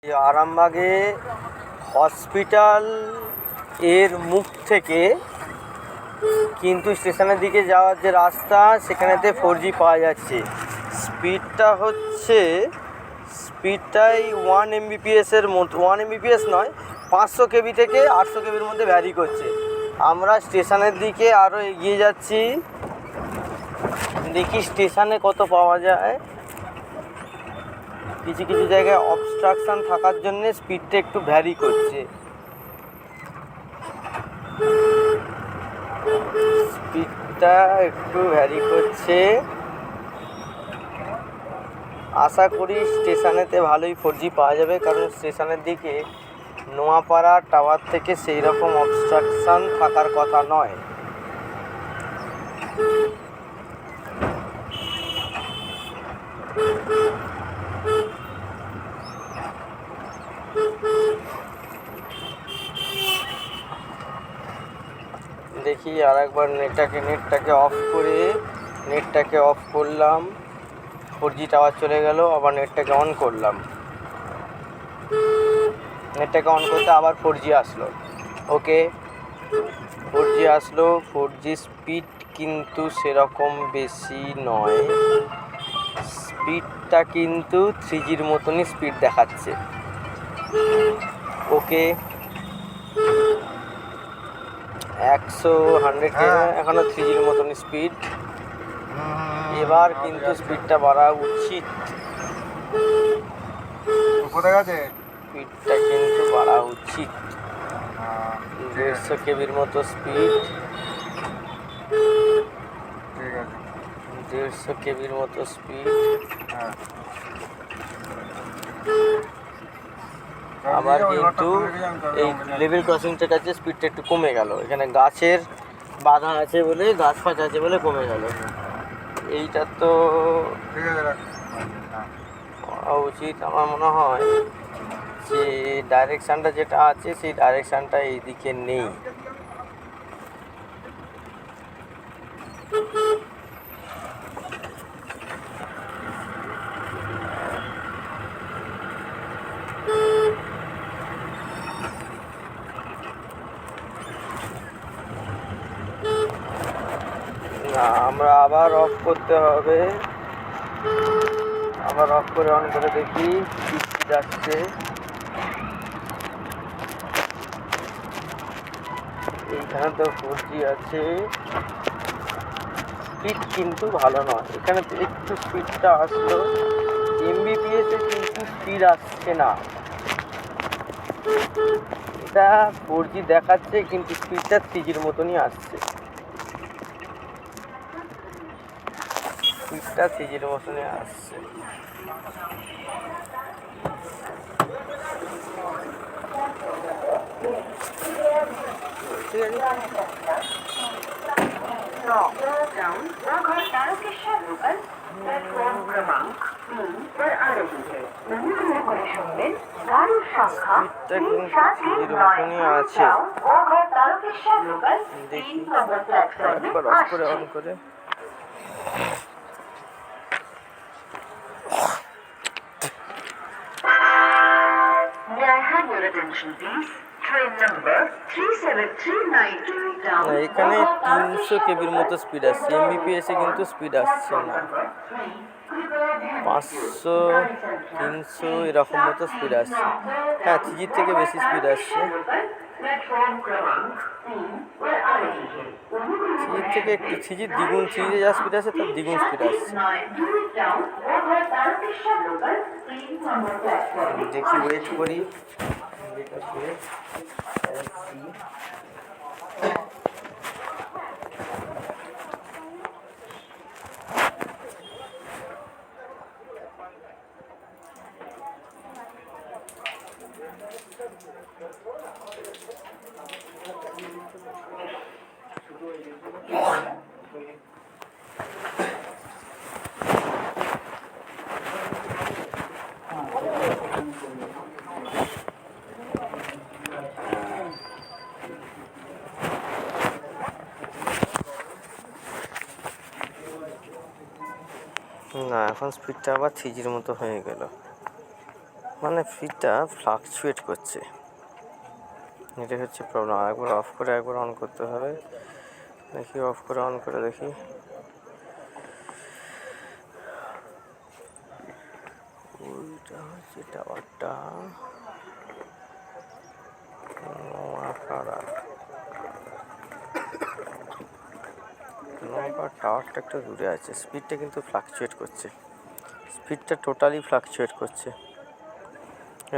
আরামবাগে হসপিটাল এর মুখ থেকে কিন্তু স্টেশনের দিকে যাওয়ার যে রাস্তা সেখানেতে 4G পাওয়া যাচ্ছে। স্পিডটাই 1 Mbps এর মতো, 1 Mbps নয়, 500 KB থেকে 800 KBর মধ্যে ভ্যারি করছে। আমরা স্টেশনের দিকে আরও এগিয়ে যাচ্ছি, দেখি স্টেশনে কত পাওয়া যায়। কিছু কিছু জায়গায় অবস্ট্রাকশান থাকার জন্য স্পিডটা একটু ভ্যারি করছে। আশা করি স্টেশনেতে ভালোই 4G পাওয়া যাবে, কারণ স্টেশনের দিকে নোয়াপাড়া টাওয়ার থেকে সেই রকম অবস্ট্রাকশান থাকার কথা নয়। দেখি আর একবার নেটটাকে অফ করলাম, 4G টাওয়ার চলে গেল। আবার নেটটাকে অন করলাম, নেটটাকে অন করতে আবার 4G আসলো। ওকে, 4G আসলো। 4G স্পিড কিন্তু সেরকম বেশি নয়, স্পিডটা কিন্তু 3Gর মতনই স্পিড দেখাচ্ছে। ওকে, 100 এখনো 3Gর মতন স্পিড। এবার কিন্তু স্পিডটা বাড়া উচিত, স্পিডটা কিন্তু বাড়া উচিত। 150 KBর মতো স্পিড, 150 KBর মতো স্পিড। আবার কিন্তু এই লেভেল ক্রসিংটার কাছে স্পিডটা একটু কমে গেল, এখানে গাছের বাধা আছে বলে, গাছ ফাছ আছে বলে কমে গেল। এইটা তো করা উচিত আমার মনে হয়, যে ডাইরেকশানটা যেটা আছে সেই ডাইরেকশানটা এইদিকে নেই। না, আমরা আবার অফ করতে হবে, আবার অফ করে অন করে দেখি কি যাচ্ছে। এইখানে তো 4G আছে, স্পিড কিন্তু ভালো নয়। এখানে একটু স্পিডটা আসলো, Mbps এ কিন্তু স্পিড আসছে না। এটা 4G দেখাচ্ছে কিন্তু স্পিডটা 3Gর মতনই আসছে, স্পিডটা 3Gর মতনই আসছে। ঠিক আছে, একবার অফ করে অন করে। এখানে 300 KBর মতো স্পিড আসছে, Mbps এ কিন্তু স্পিড আসছে না। 500, 300 এরকম মতো স্পিড আসছে। হ্যাঁ, 3Gর থেকে বেশি স্পিড আসছে, 3Gর থেকে একটু, 3Gর দ্বিগুণ, 3G যা স্পিড আসছে তার দ্বিগুণ স্পিড আসছে। দেখি, ওয়েট করি। না, এখন স্পিডটা আবার 3Gর মতো হয়ে গেল। মানে ফিডটা ফ্লাকচুয়েট করছে, এটাই হচ্ছে প্রবলেম। একবার অফ করে একবার অন করতে হবে। দেখি অফ করে অন করে দেখি। ওইটা হচ্ছে টাওয়ারটা, টাওয়ারটা একটু দূরে আছে। স্পিডটা কিন্তু ফ্লাকচুয়েট করছে, স্পিডটা টোটালি ফ্লাকচুয়েট করছে।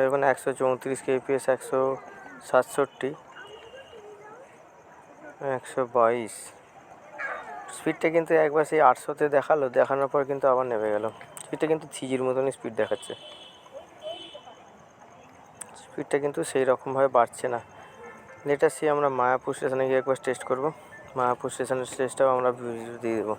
এখন 134 kbps, 167, 122 স্পিডটা কিন্তু একবার সেই 800-তে দেখালো, দেখানোর পর কিন্তু আবার নেমে গেল। স্পিডটা কিন্তু 3Gর মতনই স্পিড দেখাচ্ছে, স্পিডটা কিন্তু সেই রকমভাবে বাড়ছে না। লেটার সে আমরা মায়াপুর স্টেশনে গিয়ে একবার টেস্ট করব। মায়াপুর স্টেশনের টেস্টটাও আমরা ভিডিও দিয়ে দেবো।